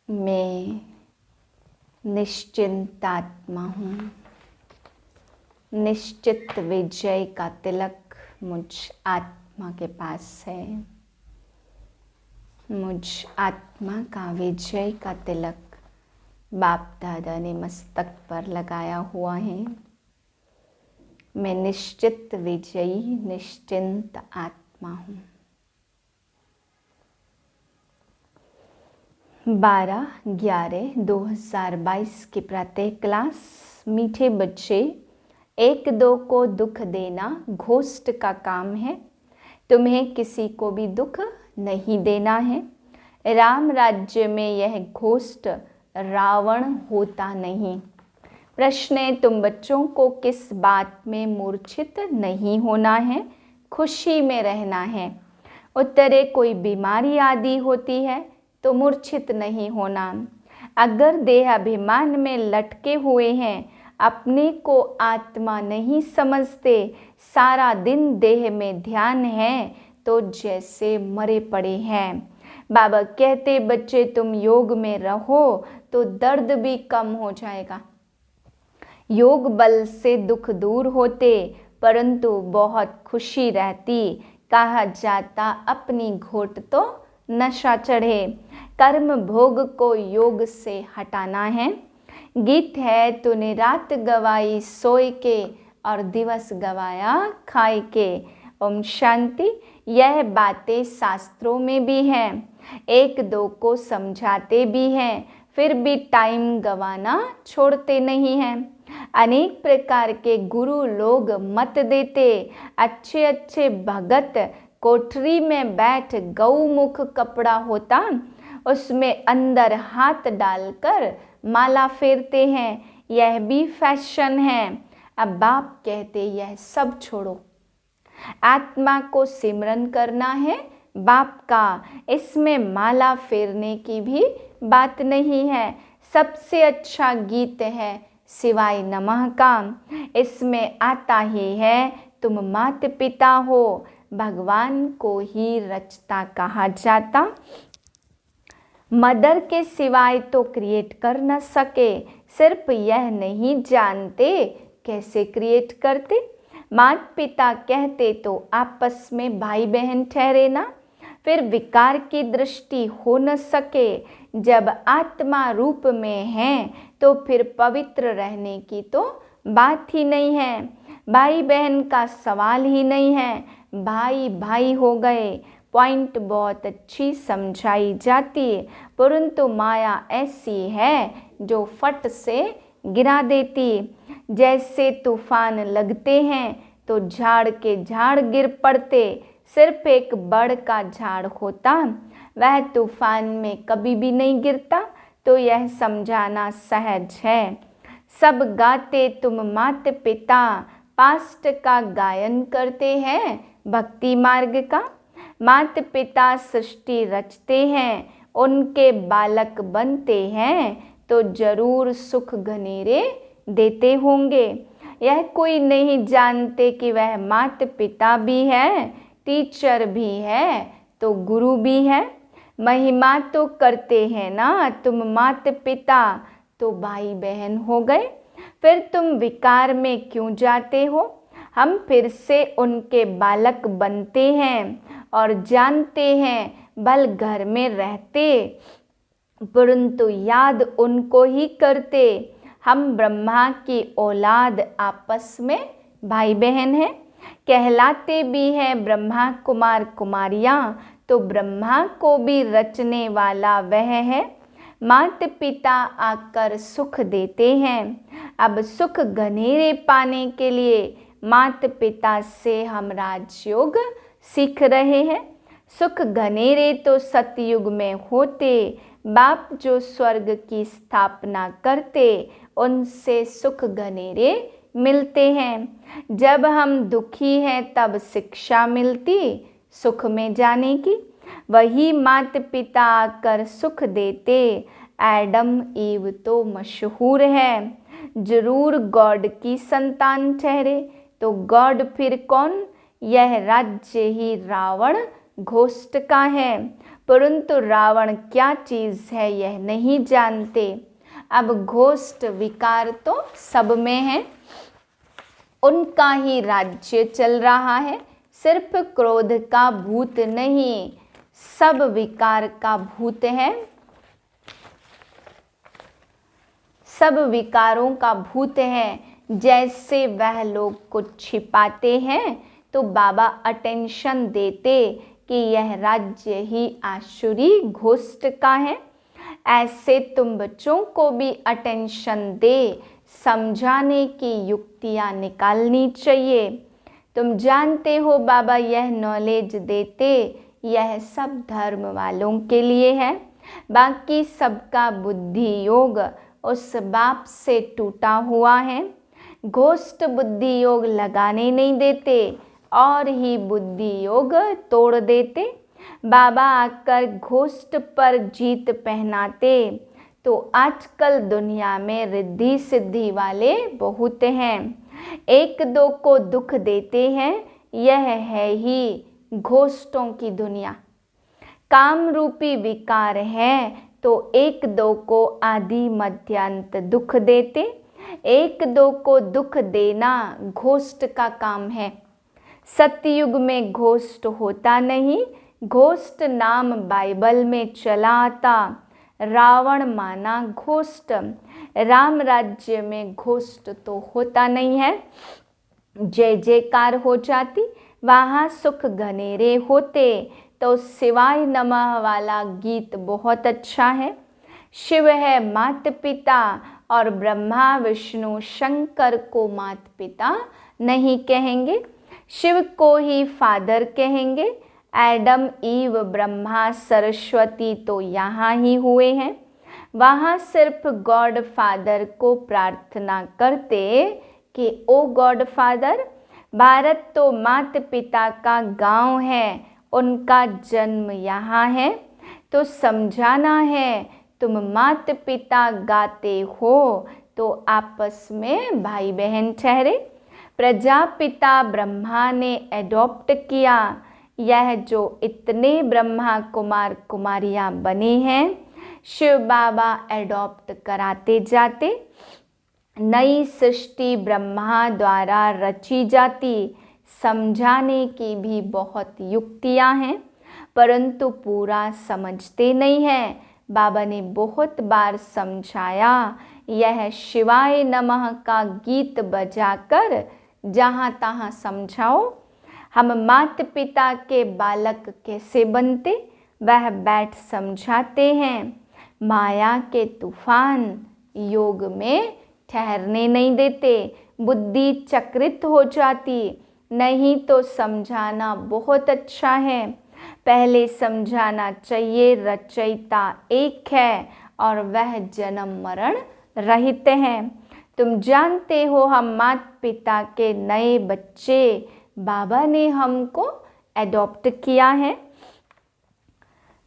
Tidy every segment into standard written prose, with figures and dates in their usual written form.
मैं निश्चिंत आत्मा हूँ। निश्चित विजय का तिलक मुझ आत्मा के पास है। मुझ आत्मा का विजय का तिलक बाप दादा ने मस्तक पर लगाया हुआ है। मैं निश्चित विजयी निश्चिंत आत्मा हूँ। 12/11/2022 की प्रातः क्लास। मीठे बच्चे, 1-2 को दुख देना घोस्ट का काम है। तुम्हें किसी को भी दुख नहीं देना है। राम राज्य में यह घोस्ट रावण होता नहीं। प्रश्न है, तुम बच्चों को किस बात में मूर्छित नहीं होना है, खुशी में रहना है। उत्तर है, कोई बीमारी आदि होती है तो मूर्छित नहीं होना। अगर देह अभिमान में लटके हुए हैं, अपने को आत्मा नहीं समझते, सारा दिन देह में ध्यान है तो जैसे मरे पड़े हैं। बाबा कहते, बच्चे तुम योग में रहो तो दर्द भी कम हो जाएगा। योग बल से दुख दूर होते, परंतु बहुत खुशी रहती। कहा जाता, अपनी घोट तो नशा चढ़े। कर्म भोग को योग से हटाना है। गीत है, तूने रात गवाई सोए के और दिवस गवाया खाए के। ओम शांति। यह बातें शास्त्रों में भी हैं, 1-2 को समझाते भी हैं, फिर भी टाइम गवाना छोड़ते नहीं हैं। अनेक प्रकार के गुरु लोग मत देते। अच्छे अच्छे भगत कोठरी में बैठ गौमुख कपड़ा होता, उसमें अंदर हाथ डालकर माला फेरते हैं। यह भी फैशन है। अब बाप कहते, यह सब छोड़ो, आत्मा को सिमरन करना है बाप का। इसमें माला फेरने की भी बात नहीं है। सबसे अच्छा गीत है शिवाय नमः का। इसमें आता ही है, तुम मात पिता हो, भगवान को ही रचता कहा जाता। मदर के सिवाय तो क्रिएट कर न सके। सिर्फ यह नहीं जानते कैसे क्रिएट करते। माता पिता कहते तो आपस में भाई बहन ठहरे ना। फिर विकार की दृष्टि हो न सके। जब आत्मा रूप में है तो फिर पवित्र रहने की तो बात ही नहीं है। भाई बहन का सवाल ही नहीं है। भाई भाई हो गए। पॉइंट बहुत अच्छी समझाई जाती है, परंतु माया ऐसी है जो फट से गिरा देती। जैसे तूफान लगते हैं तो झाड़ के झाड़ गिर पड़ते। सिर्फ एक बड़ का झाड़ होता, वह तूफान में कभी भी नहीं गिरता। तो यह समझाना सहज है। सब गाते तुम माता पिता, पास्ट का गायन करते हैं भक्ति मार्ग का। माता पिता सृष्टि रचते हैं, उनके बालक बनते हैं तो जरूर सुख घनेरे देते होंगे। यह कोई नहीं जानते कि वह माता पिता भी है, टीचर भी है तो गुरु भी है। महिमा तो करते हैं ना तुम माता पिता, तो भाई बहन हो गए। फिर तुम विकार में क्यों जाते हो। हम फिर से उनके बालक बनते हैं और जानते हैं भल घर में रहते, परंतु याद उनको ही करते। हम ब्रह्मा की औलाद आपस में भाई बहन हैं। कहलाते भी हैं ब्रह्मा कुमार कुमारियाँ, तो ब्रह्मा को भी रचने वाला वह है। माता पिता आकर सुख देते हैं। अब सुख घनेरे पाने के लिए माता पिता से हम राजयोग सीख रहे हैं। सुख घनेरे तो सतयुग में होते। बाप जो स्वर्ग की स्थापना करते, उनसे सुख घनेरे मिलते हैं। जब हम दुखी हैं तब शिक्षा मिलती सुख में जाने की। वही माता पिता आकर सुख देते। एडम ईव तो मशहूर है, जरूर गॉड की संतान ठहरे। तो गॉड फिर कौन। यह राज्य ही रावण घोस्ट का है। परंतु रावण क्या चीज़ है यह नहीं जानते। अब घोस्ट विकार तो सब में है, उनका ही राज्य चल रहा है। सिर्फ क्रोध का भूत नहीं, सब विकार का भूत है, सब विकारों का भूत है। जैसे वह लोग कुछ छिपाते हैं तो बाबा अटेंशन देते कि यह राज्य ही आसुरी घोस्ट का है। ऐसे तुम बच्चों को भी अटेंशन दे समझाने की युक्तियाँ निकालनी चाहिए। तुम जानते हो बाबा यह नॉलेज देते, यह सब धर्म वालों के लिए है। बाकी सबका बुद्धि योग उस बाप से टूटा हुआ है। घोस्ट बुद्धि योग लगाने नहीं देते और ही बुद्धि योग तोड़ देते। बाबा आकर घोस्ट पर जीत पहनाते तो आजकल दुनिया में रिद्धि सिद्धि वाले बहुत हैं, एक दो को दुख देते हैं। यह है ही घोस्टों की दुनिया। काम रूपी विकार है तो एक दो को आदि मध्यांत दुख देते। एक दो को दुख देना घोस्ट का काम है। सतयुग में घोस्ट होता नहीं, घोस्ट नाम बाइबल में चला आता। रावण माना घोस्ट, राम राज्य में घोस्ट तो होता नहीं है। जय जयकार हो जाती, वहाँ सुख घनेरे होते। तो शिवाय नमः वाला गीत बहुत अच्छा है। शिव है माता पिता और ब्रह्मा विष्णु शंकर को माता पिता नहीं कहेंगे, शिव को ही फादर कहेंगे। एडम ईव ब्रह्मा सरस्वती तो यहाँ ही हुए हैं। वहाँ सिर्फ गॉड फादर को प्रार्थना करते कि ओ गॉड फादर। भारत तो माता पिता का गांव है, उनका जन्म यहाँ है। तो समझाना है, तुम माता पिता गाते हो तो आपस में भाई बहन ठहरे। प्रजापिता ब्रह्मा ने एडॉप्ट किया। यह जो इतने ब्रह्मा कुमार कुमारियाँ बने हैं, शिव बाबा एडॉप्ट कराते जाते। नई सृष्टि ब्रह्मा द्वारा रची जाती। समझाने की भी बहुत युक्तियाँ हैं, परंतु पूरा समझते नहीं हैं। बाबा ने बहुत बार समझाया, यह शिवाय नमः का गीत बजाकर जहाँ तहाँ समझाओ। हम माता पिता के बालक कैसे बनते, वह बैठ समझाते हैं। माया के तूफान योग में ठहरने नहीं देते, बुद्धि चक्रित हो जाती। नहीं तो समझाना बहुत अच्छा है, पहले समझाना चाहिए रचयिता एक है और वह जन्म मरण रहित है। तुम जानते हो हम माता पिता के नए बच्चे, बाबा ने हमको एडॉप्ट किया है।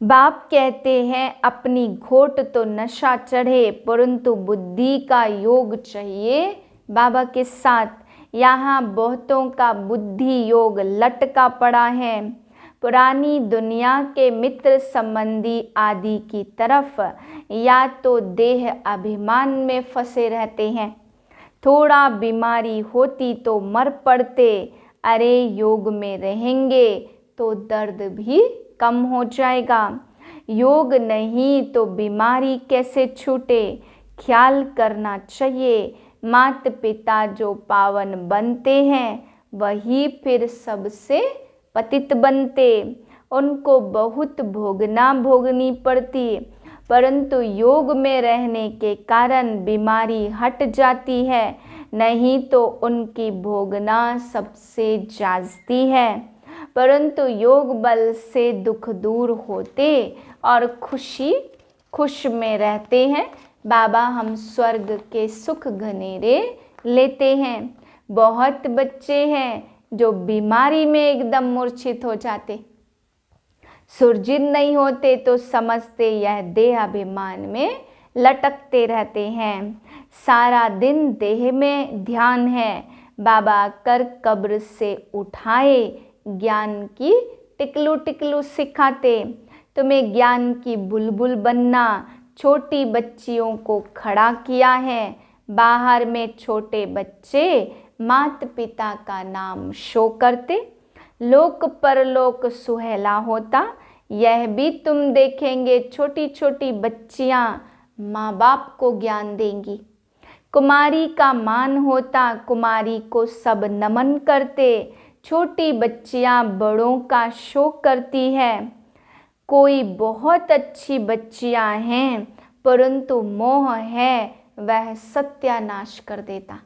बाप कहते हैं अपनी घोट तो नशा चढ़े, परंतु बुद्धि का योग चाहिए बाबा के साथ। यहाँ बहुतों का बुद्धि योग लटका पड़ा है, पुरानी दुनिया के मित्र संबंधी आदि की तरफ, या तो देह अभिमान में फंसे रहते हैं। थोड़ा बीमारी होती तो मर पड़ते, अरे योग में रहेंगे तो दर्द भी कम हो जाएगा। योग नहीं तो बीमारी कैसे छूटे, ख्याल करना चाहिए। माता पिता जो पावन बनते हैं वही फिर सबसे पतित बनते। उनको बहुत भोगनी पड़ती, परंतु योग में रहने के कारण बीमारी हट जाती है। नहीं तो उनकी भोगना सबसे जाजती है, परंतु योग बल से दुख दूर होते और खुश में रहते हैं। बाबा हम स्वर्ग के सुख घनेरे लेते हैं। बहुत बच्चे हैं जो बीमारी में एकदम मूर्छित हो जाते, सुरजित नहीं होते तो समझते यह देह अभिमान में लटकते रहते हैं। सारा दिन देह में ध्यान है। बाबा कर कब्र से उठाए, ज्ञान की टिकलू टिकलू सिखाते। तुम्हें ज्ञान की बुलबुल बनना, छोटी बच्चियों को खड़ा किया है। बाहर में छोटे बच्चे माता पिता का नाम शो करते, लोक परलोक सुहेला होता। यह भी तुम देखेंगे, छोटी छोटी बच्चियां माँ बाप को ज्ञान देंगी। कुमारी का मान होता, कुमारी को सब नमन करते। छोटी बच्चियां बड़ों का शोक करती है। कोई बहुत अच्छी बच्चियां हैं, परंतु मोह है वह सत्यानाश कर देता।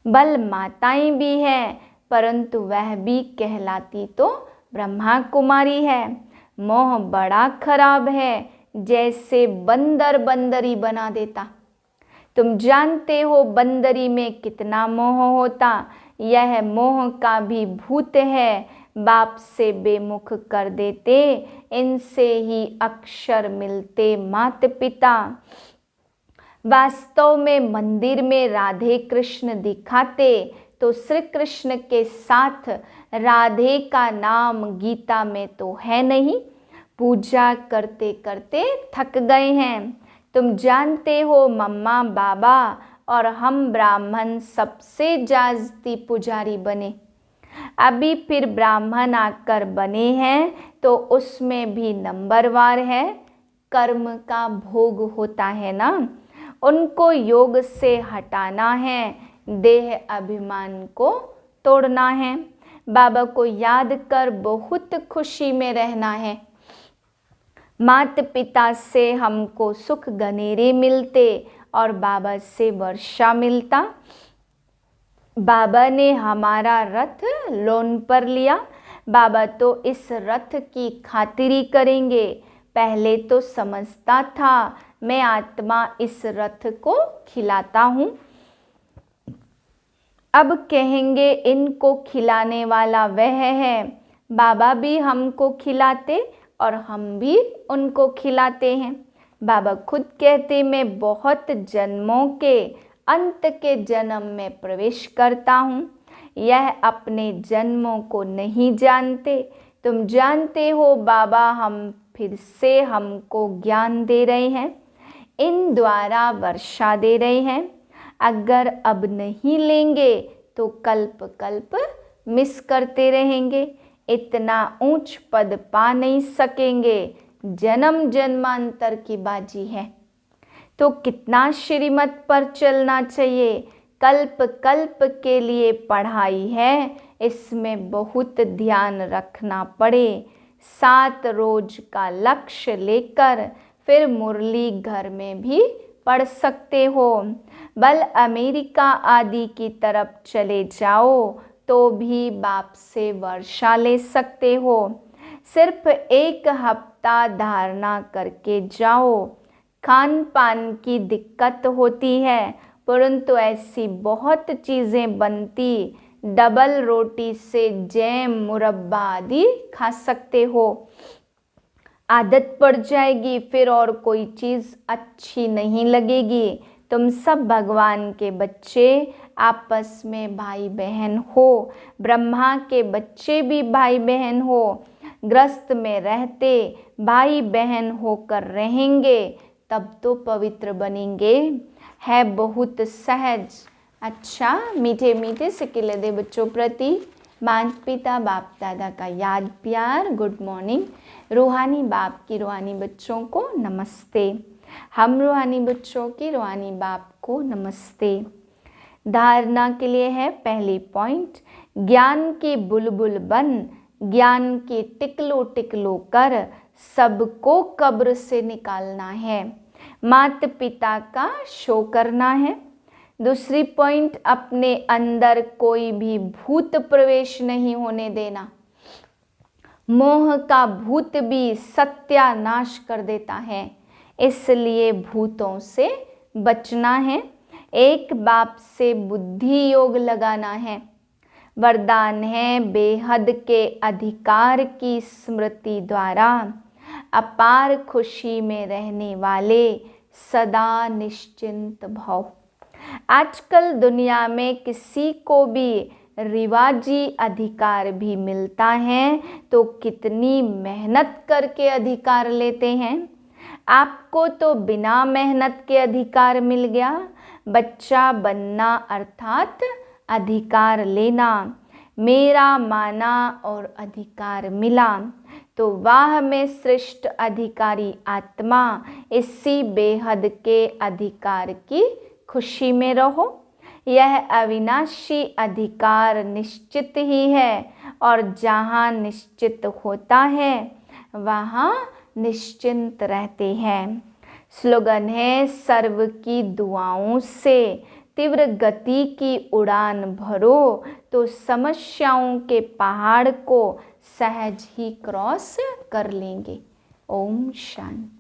बल माताएं भी हैं, परंतु वह भी कहलाती तो ब्रह्मा कुमारी है। मोह बड़ा खराब है, जैसे बंदर बंदरी बना देता। तुम जानते हो बंदरी में कितना मोह होता। यह मोह का भी भूत है, बाप से बेमुख कर देते। इनसे ही अक्षर मिलते माता पिता। वास्तव में मंदिर में राधे कृष्ण दिखाते तो श्री कृष्ण के साथ राधे का नाम गीता में तो है नहीं। पूजा करते करते थक गए हैं। तुम जानते हो मम्मा बाबा और हम ब्राह्मण सबसे जास्ती पुजारी बने। अभी फिर ब्राह्मण आकर बने हैं तो उसमें भी नंबरवार है। कर्म का भोग होता है ना, उनको योग से हटाना है, देह अभिमान को तोड़ना है। बाबा को याद कर बहुत खुशी में रहना है। माता पिता से हमको सुख गनेरे मिलते और बाबा से वर्षा मिलता। बाबा ने हमारा रथ लोन पर लिया। बाबा तो इस रथ की खातिरी करेंगे। पहले तो समझता था मैं आत्मा इस रथ को खिलाता हूँ, अब कहेंगे इनको खिलाने वाला वह है। बाबा भी हमको खिलाते और हम भी उनको खिलाते हैं। बाबा खुद कहते मैं बहुत जन्मों के अंत के जन्म में प्रवेश करता हूँ। यह अपने जन्मों को नहीं जानते। तुम जानते हो बाबा हम फिर से हमको ज्ञान दे रहे हैं, इन द्वारा वर्षा दे रहे हैं। अगर अब नहीं लेंगे तो कल्प कल्प मिस करते रहेंगे। इतना ऊंच पद पा नहीं सकेंगे, जन्म जन्मांतर की बाजी है। तो कितना श्रीमत पर चलना चाहिए। कल्प कल्प के लिए पढ़ाई है, इसमें बहुत ध्यान रखना पड़े। 7 रोज का लक्ष्य लेकर फिर मुरली घर में भी पढ़ सकते हो। बल अमेरिका आदि की तरफ चले जाओ तो भी बाप से वर्षा ले सकते हो। सिर्फ 1 हफ्ता धारणा करके जाओ। खान पान की दिक्कत होती है, परंतु ऐसी बहुत चीज़ें बनती। डबल रोटी से जैम मुरब्बा आदि खा सकते हो। आदत पड़ जाएगी, फिर और कोई चीज़ अच्छी नहीं लगेगी। तुम सब भगवान के बच्चे आपस में भाई बहन हो। ब्रह्मा के बच्चे भी भाई बहन हो। ग्रस्त में रहते भाई बहन होकर रहेंगे, तब तो पवित्र बनेंगे। है बहुत सहज। अच्छा, मीठे मीठे सिक्के दे बच्चों प्रति माता पिता बाप दादा का याद प्यार गुड मॉर्निंग। रूहानी बाप की रूहानी बच्चों को नमस्ते। हम रूहानी बच्चों की रूहानी बाप को नमस्ते। धारणा के लिए है पहली पॉइंट, ज्ञान की बुलबुल बन, ज्ञान की टिकलो टिकलो कर सबको कब्र से निकालना है। माता पिता का शो करना है। दूसरी पॉइंट, अपने अंदर कोई भी भूत प्रवेश नहीं होने देना। मोह का भूत भी सत्यानाश कर देता है, इसलिए भूतों से बचना है। एक बाप से बुद्धि योग लगाना है। वरदान है बेहद के अधिकार की स्मृति द्वारा अपार खुशी में रहने वाले सदा निश्चिंत भव। आजकल दुनिया में किसी को भी रिवाजी अधिकार भी मिलता है तो कितनी मेहनत करके अधिकार लेते हैं। आपको तो बिना मेहनत के अधिकार मिल गया। बच्चा बनना अर्थात अधिकार लेना, मेरा माना और अधिकार मिला। तो वाह में श्रेष्ठ अधिकारी आत्मा, इसी बेहद के अधिकार की खुशी में रहो। यह अविनाशी अधिकार निश्चित ही है और जहाँ निश्चित होता है वहाँ निश्चिंत रहते हैं। स्लोगन है, सर्व की दुआओं से तीव्र गति की उड़ान भरो तो समस्याओं के पहाड़ को सहज ही क्रॉस कर लेंगे। ओम शांति।